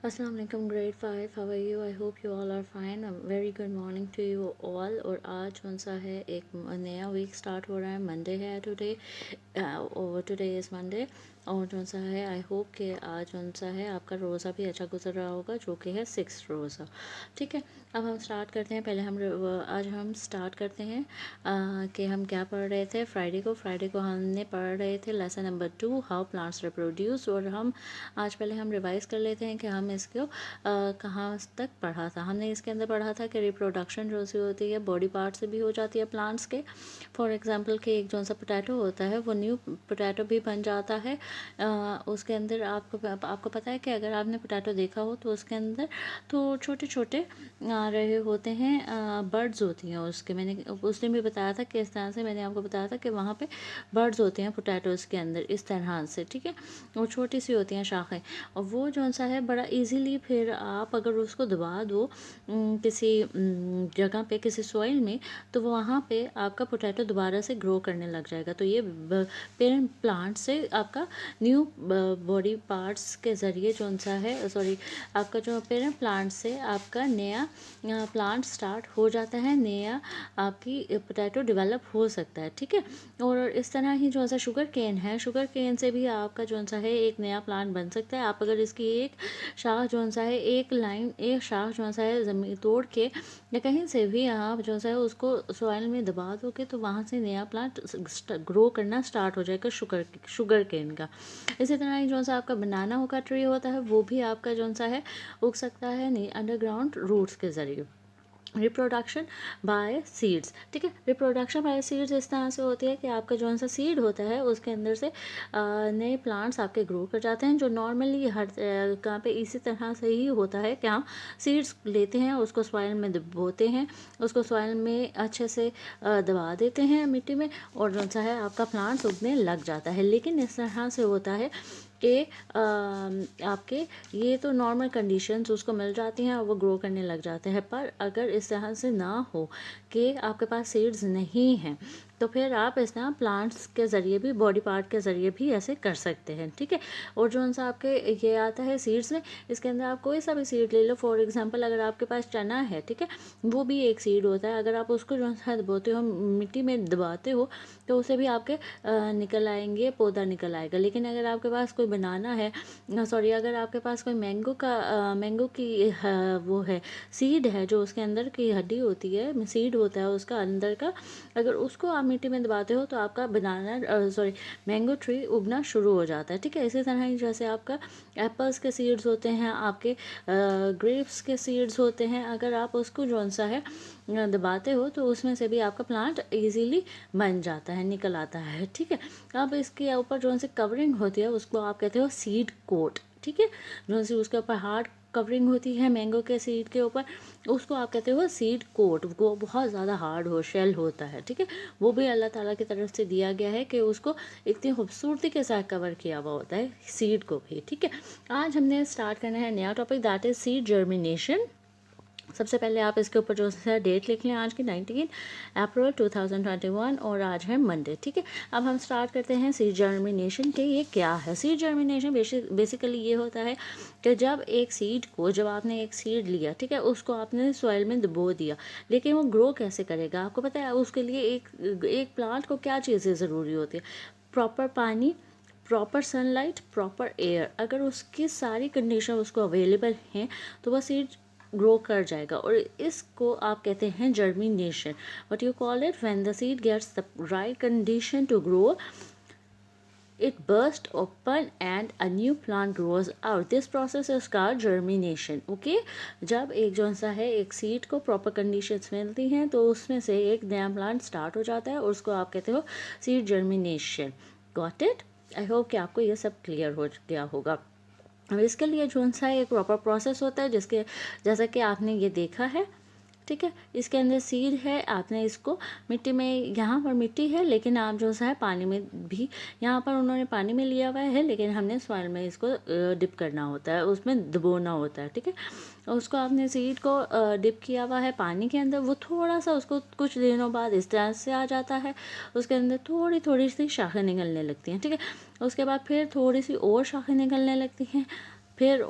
अस्सलाम वालेकुम grade 5, how are you? I hope you all are fine. Very good morning to you all. और आज कौन सा है, एक नया वीक स्टार्ट हो रहा है, मंडे है टुडे, और टुडे इज़ मंडे। और कौन सा है, आई होप कि आज कौन सा है आपका रोज़ा भी अच्छा गुजर रहा होगा, जो कि है 6 रोज़ा। ठीक है, अब हम स्टार्ट करते हैं। पहले आज हम स्टार्ट करते हैं कि हम क्या पढ़ रहे थे। फ्राइडे को हमने पढ़ रहे थे lesson number 2, how plants reproduce. और हम आज पहले हम रिवाइज कर लेते हैं कि हम इसको कहाँ तक पढ़ा था। हमने इसके अंदर पढ़ा था कि रिप्रोडक्शन जो सी होती है बॉडी पार्ट से भी हो जाती है प्लांट्स के। फॉर एग्जांपल कि एक जो सा पोटैटो होता है वो न्यू पोटैटो भी बन जाता है। उसके अंदर आपको पता है कि अगर आपने पोटैटो देखा हो तो उसके अंदर तो छोटे छोटे आ रहे होते हैं, बर्ड्स होती हैं उसके। मैंने उसने भी बताया था कि इस तरह से मैंने आपको बताया था कि वहाँ पे बर्ड्स होते हैं पोटैटोज़ के अंदर इस तरह से। ठीक है, वो छोटी सी होती हैं शाखें, और वो जो सा है बड़ा इजीली फिर आप अगर उसको दबा दो किसी जगह पे, किसी सॉइल में, तो वो वहाँ पे आपका पोटैटो दोबारा से ग्रो करने लग जाएगा। तो ये पेरेंट प्लांट से आपका न्यू बॉडी पार्ट्स के ज़रिए जो सा है, सॉरी, आपका जो पेरेंट प्लांट से आपका नया प्लांट स्टार्ट हो जाता है, नया आपकी पोटैटो डेवलप हो सकता है। ठीक है, और इस तरह ही जो सा शुगर केन है, शुगर केन से भी आपका जो सा है एक नया प्लांट बन सकता है। आप अगर इसकी एक शाख जो सा है, एक शाख जो सा है ज़मीन तोड़ के या कहीं से भी आप जो सा है उसको सॉइल में दबा दोगे तो वहाँ से नया प्लांट ग्रो करना स्टार्ट हो जाएगा शुगर केन का। इसी तरह ही जो सा आपका बनाना का ट्री होता है वो भी आपका जो सा है उग सकता है अंडरग्राउंड रूट्स के ज़रिए। Reproduction by seeds. ठीक है, रिप्रोडक्शन बाय सीड्स इस तरह से होती है कि आपका जो सा सीड होता है उसके अंदर से नए प्लांट्स आपके ग्रो कर जाते हैं, जो नॉर्मली हर जगह पे इसी तरह से ही होता है कि हम सीड्स लेते हैं, उसको सॉइल में दबोते हैं, उसको सॉइल में अच्छे से दबा देते हैं मिट्टी में, और जो सा है आपका प्लांट्स उगने लग जाता है। लेकिन इस तरह से होता है कि आपके ये तो नॉर्मल कंडीशंस उसको मिल जाती हैं और वो ग्रो करने लग जाते हैं। पर अगर इस तरह से ना हो कि आपके पास सीड्स नहीं हैं, तो फिर आप इस तरह प्लांट्स के ज़रिए भी, बॉडी पार्ट के ज़रिए भी ऐसे कर सकते हैं। ठीक है, और जो सा आपके ये आता है सीड्स में, इसके अंदर आप कोई सा भी सीड ले लो। फॉर एग्जांपल अगर आपके पास चना है, ठीक है, वो भी एक सीड होता है। अगर आप उसको जो सा दबाते हो, मिट्टी में दबाते हो, तो उसे भी आपके निकल आएंगे, पौधा निकल आएगा। लेकिन अगर आपके पास कोई बनाना है, सॉरी, अगर आपके पास कोई मैंगो की वो है, सीड है, जो उसके अंदर की हड्डी होती है, सीड होता है उसका अंदर का, अगर उसको आप मिट्टी में दबाते हो तो आपका मैंगो ट्री उगना शुरू हो जाता है। ठीक है, इसी तरह ही जैसे आपका एप्पल्स के सीड्स होते हैं, आपके ग्रेप्स के सीड्स होते हैं, अगर आप उसको जो सा है दबाते हो तो उसमें से भी आपका प्लांट इजीली बन जाता है, निकल आता है। ठीक है, अब इसके ऊपर जो सी कवरिंग होती है उसको आप कहते हो सीड कोट। ठीक है, जो सी उसके ऊपर हार्ड कवरिंग होती है मैंगो के सीड के ऊपर, उसको आप कहते हो सीड कोट। वो बहुत ज़्यादा हार्ड शेल होता है। ठीक है, वो भी अल्लाह ताला की तरफ से दिया गया है कि उसको इतनी खूबसूरती के साथ कवर किया हुआ होता है सीड को भी। ठीक है, आज हमने स्टार्ट करना है नया topic, that is seed germination. सबसे पहले आप इसके ऊपर जो है डेट लिख लें, आज की 19 अप्रैल 2021, और आज है मंडे। ठीक है, अब हम स्टार्ट करते हैं सीड जर्मिनेशन के। ये क्या है सीड जर्मिनेशन? बेसिकली ये होता है कि जब आपने एक सीड लिया, ठीक है, उसको आपने सॉइल में दबो दिया, लेकिन वो ग्रो कैसे करेगा? आपको पता है उसके लिए एक प्लांट को क्या चीज़ें ज़रूरी होती है? प्रॉपर पानी, प्रॉपर सनलाइट, प्रॉपर एयर। अगर उसकी सारी कंडीशन उसको अवेलेबल हैं तो वह सीड ग्रो कर जाएगा, और इसको आप कहते हैं germination. What you call it? When the seed gets the right condition to grow, it bursts open and a new plant grows out. This process is called germination. Okay, जब एक जो सा है एक सीड को प्रॉपर कंडीशंस मिलती हैं तो उसमें से एक नया प्लांट स्टार्ट हो जाता है, और उसको आप कहते हो seed germination. Got it? I hope कि आपको ये सब क्लियर हो गया होगा। अब इसके लिए जो सा एक प्रॉपर प्रोसेस होता है, जिसके जैसा कि आपने ये देखा है। ठीक है, इसके अंदर सीड है, आपने इसको मिट्टी में, यहाँ पर मिट्टी है लेकिन आप जो सा है पानी में भी, यहाँ पर उन्होंने पानी में लिया हुआ है लेकिन हमने सॉइल में इसको डिप करना होता है, उसमें दबोना होता है। ठीक है, उसको आपने सीड को डिप किया हुआ है पानी के अंदर, वो थोड़ा सा उसको कुछ दिनों बाद इस तरह से आ जाता है, उसके अंदर थोड़ी थोड़ी सी शाखें निकलने लगती हैं। ठीक है, उसके बाद फिर थोड़ी सी और शाखें निकलने लगती हैं, फिर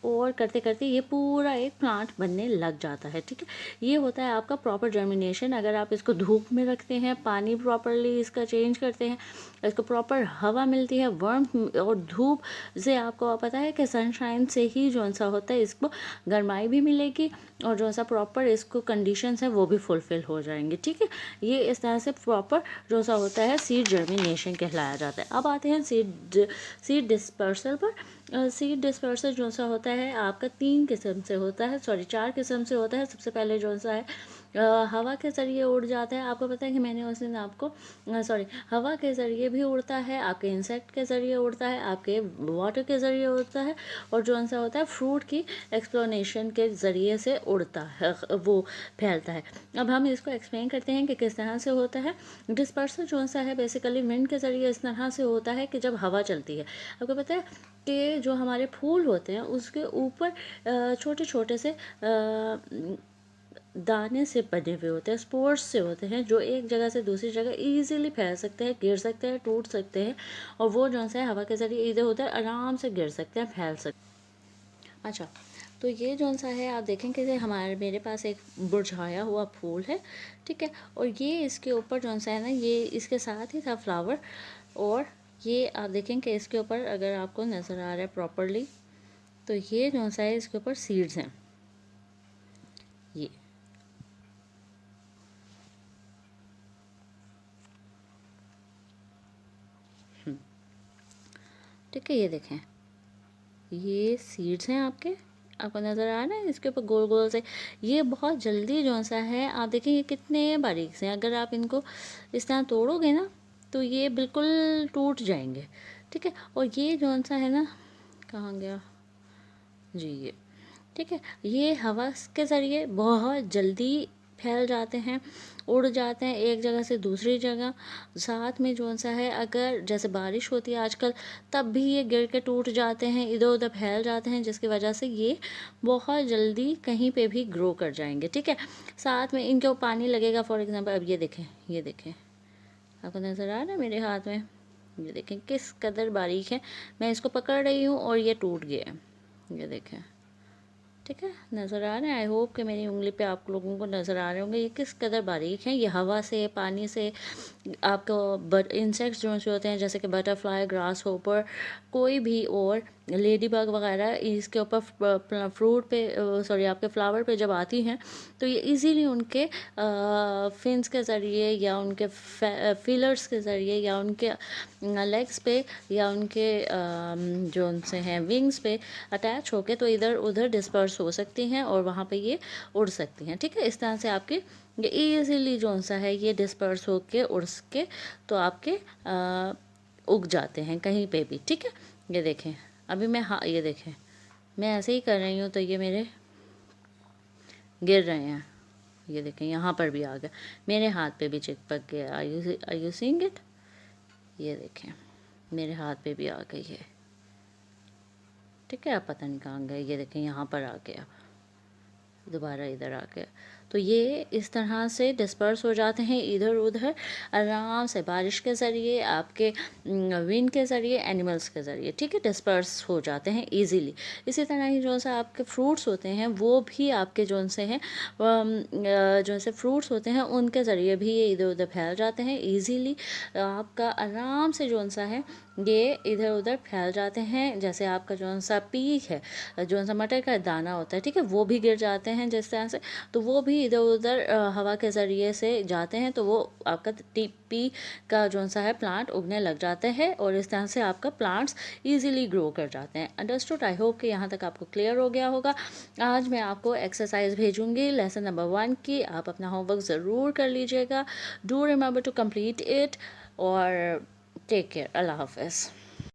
और करते करते ये पूरा एक प्लांट बनने लग जाता है। ठीक है, ये होता है आपका प्रॉपर जर्मिनेशन। अगर आप इसको धूप में रखते हैं, पानी प्रॉपरली इसका चेंज करते हैं, इसको प्रॉपर हवा मिलती है, वर्म और धूप से, आपको पता है कि सनशाइन से ही जो सा होता है इसको गर्माई भी मिलेगी और जो सा प्रॉपर इसको कंडीशंस है वो भी फुलफिल हो जाएंगे। ठीक है, ये इस तरह से प्रॉपर जो सा होता है सीड जर्मिनेशन कहलाया जाता है। अब आते हैं सीड डिस्पर्सल पर। सीड डिस्पर्सल जो सा होता है आपका 3 किस्म से होता है, 4 किस्म से होता है। सबसे पहले जो सा है हवा के ज़रिए उड़ जाता है। आपको पता है कि मैंने उस दिन आपको हवा के ज़रिए भी उड़ता है, आपके इंसेक्ट के ज़रिए उड़ता है, आपके वाटर के ज़रिए उड़ता है, और जो सा होता है फ्रूट की एक्सप्लोनेशन के ज़रिए से उड़ता है, वो फैलता है। अब हम इसको एक्सप्लेन करते हैं कि किस तरह से होता है। डिस्पर्सल जो सा है बेसिकली विंड के ज़रिए इस तरह से होता है कि जब हवा चलती है, आपको पता है कि जो हमारे फूल होते हैं उसके ऊपर छोटे छोटे से दाने से बने हुए होते हैं, स्पोर्स से होते हैं, जो एक जगह से दूसरी जगह इजीली फैल सकते हैं, गिर सकते हैं, टूट सकते हैं, और वो जो है हवा के ज़रिए इधर उधर आराम से गिर सकते हैं, फैल सकते हैं। अच्छा, तो ये जो सा है आप देखें कि मेरे पास एक मुरझाया हुआ फूल है। ठीक है, और ये इसके ऊपर जो सा है ना, ये इसके साथ ही था फ्लावर, और ये आप देखें कि इसके ऊपर अगर आपको नज़र आ रहा है प्रॉपरली, तो ये जो सा है इसके ऊपर सीड्स हैं। ये ठीक है, ये देखें, ये सीड्स हैं आपको नज़र आ रहा है इसके ऊपर गोल गोल से। ये बहुत जल्दी जो सा है आप देखें, ये कितने बारीक से हैं, अगर आप इनको इस तरह तोड़ोगे ना तो ये बिल्कुल टूट जाएंगे। ठीक है, और ये जो सा है ना, कहाँ गया जी, ये ठीक है, ये हवा के ज़रिए बहुत जल्दी फैल जाते हैं, उड़ जाते हैं एक जगह से दूसरी जगह। साथ में जो सा है अगर जैसे बारिश होती है आजकल, तब भी ये गिर के टूट जाते हैं, इधर उधर फैल जाते हैं, जिसकी वजह से ये बहुत जल्दी कहीं पे भी ग्रो कर जाएंगे। ठीक है, साथ में इनके ऊपर पानी लगेगा। फॉर एग्ज़ाम्पल अब ये देखें, आपको नज़र आ रहा है मेरे हाथ में, ये देखें किस कदर बारीक है। मैं इसको पकड़ रही हूँ और ये टूट गया है, ये देखें। ठीक है, नज़र आ रहे हैं, आई होप कि मेरी उंगली पे आप लोगों को नज़र आ रहे होंगे ये किस कदर बारीक हैं। ये हवा से, पानी से, आपको इंसेक्ट्स जो होते हैं जैसे कि बटरफ्लाई, ग्रास होपर, कोई भी और लेडी बग वगैरह इसके ऊपर फ्रूट पे आपके फ्लावर पे जब आती हैं, तो ये इजीली उनके फिन्स के ज़रिए या उनके फीलर्स के ज़रिए या उनके लेग्स पे या उनके जो उनसे हैं विंग्स पे अटैच होके तो इधर उधर डिस्पर्स हो सकती हैं और वहाँ पे ये उड़ सकती हैं। ठीक है, इस तरह से आपके ये ईज़िली जो सा है ये डिस्पर्स होके उड़ के तो आपके उग जाते हैं कहीं पे भी। ठीक है, ये देखें अभी मैं, हाँ ये देखें मैं ऐसे ही कर रही हूँ तो ये मेरे गिर रहे हैं। ये देखें यहाँ पर भी आ गया, मेरे हाथ पे भी चिपक गया। Are you seeing it? ये देखें मेरे हाथ पे भी आ गई है। ठीक है, आप पता नहीं कहाँ गए, ये देखें यहाँ पर आ गया, दोबारा इधर आ गया। तो ये इस तरह से डिस्पर्स हो जाते हैं इधर उधर आराम से, बारिश के ज़रिए, आपके विंड के ज़रिए, एनिमल्स के ज़रिए। ठीक है, डिस्पर्स हो जाते हैं इजीली। इसी तरह ही जो सा आपके फ्रूट्स होते हैं वो भी आपके जो से हैं जो से फ्रूट्स होते हैं उनके ज़रिए भी ये इधर उधर फैल जाते हैं इजीली। आपका आराम से जो सा है ये इधर उधर फैल जाते हैं। जैसे आपका जो सा पीक है, जो सा मटर का दाना होता है, ठीक है, वो भी गिर जाते हैं जिस तरह से, तो वो भी इधर उधर हवा के ज़रिए से जाते हैं, तो वो आपका टीपी का जो सा है प्लांट उगने लग जाते हैं और इस तरह से आपका प्लांट्स इजीली ग्रो कर जाते हैं। अंडरस्टूड? आई होप कि यहाँ तक आपको क्लियर हो गया होगा। आज मैं आपको एक्सरसाइज भेजूंगी लेसन नंबर 1 की, आप अपना होमवर्क ज़रूर कर लीजिएगा। Do remember to complete it और टेक केयर। अल्लाह हाफ़िज़।